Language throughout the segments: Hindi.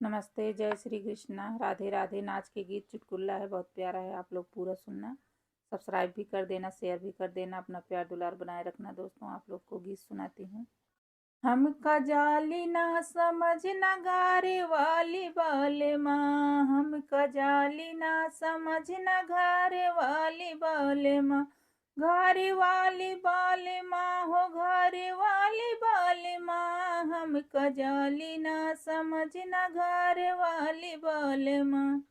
नमस्ते, जय श्री कृष्णा, राधे राधे। नाच के गीत चुटकुला है, बहुत प्यारा है, आप लोग पूरा सुनना। सब्सक्राइब भी कर देना, शेयर भी कर देना, अपना प्यार दुलार बनाए रखना। दोस्तों, आप लोग को गीत सुनाती हूँ। हमका जाली ना समझ न घारे वाली बाले माँ, हमका जाली ना समझ न घारे वाली बाले माँ। घारे वाली बाले माँ हो, घारे वाली बाले माँ, हमका जाली ना समझ न घारे वाली बाले माँ।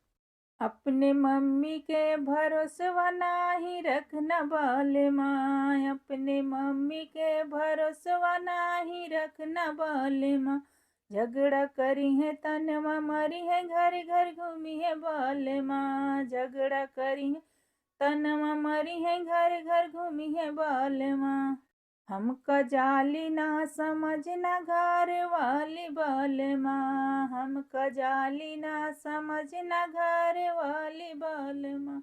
अपने मम्मी के भरोसवा नाही रखना बाले माँ, अपने मम्मी के भरोसवा नाही रखना बाले माँ। झगड़ा करी है तनवा मरी है, घर घर घूमी है बाले माँ। झगड़ा करी है तनवा मरी है, घर घर घूमी है बाले माँ। हमका जाली ना समझ न घारे वाली बाले माँ, हमका जाली ना समझ न घारे वाली बाले माँ।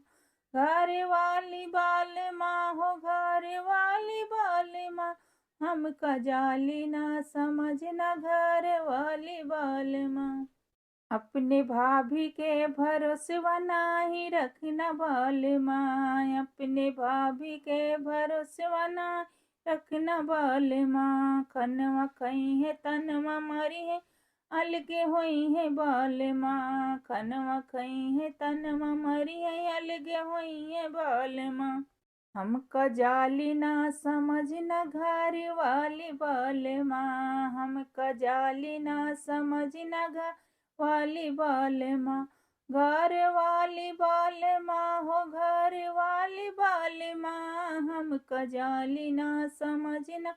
घारे वाली बाले माँ हो, घारे वाली बाले माँ, हमका जाली ना समझ न घारे वाली बाले माँ। अपने भाभी के भरोसवा नाही रखना बाले माँ, अपने भाभी के भरोसवा ना रखना बाले माँ। खनवा खई है तनवा मरी है, अलगे हुई है बाले माँ। खनवा खई है तनवा मरी है, अलगे हुई है बाले माँ। हमका जाली ना समझ न घारे वाली बाले माँ, हमका जाली ना समझ न घारे वाली बाले माँ। घर वाली बाले माँ हो, घर वाली बाले माँ, हमका जाली ना समझ न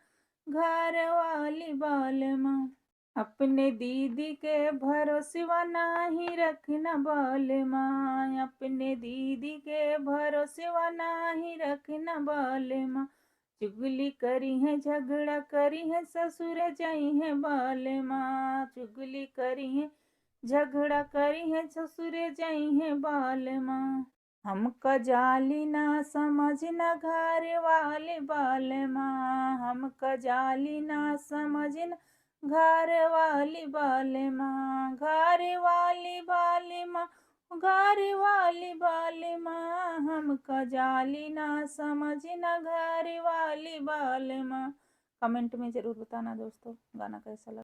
घर वाली बाले माँ। अपने दीदी के भरोसवा नाही रखना बाले माँ, अपने दीदी के भरोसवा नाही रखना बाले माँ। चुगली करी है झगड़ा करी है, ससुर जाई है बाले माँ। चुगली करी है झगड़ा करी है, ससुरे जाई है बाले माँ। हमका जाली ना समझ न घारे वाले बाले माँ, हमका जाली ना समझ न घारे वाली बाले माँ। घारे वाली बाले माँ, घारे वाली बाले माँ, हमका जाली ना समझ न घारे वाली बाले माँ। कमेंट में ज़रूर बताना दोस्तों, गाना कैसा लगा।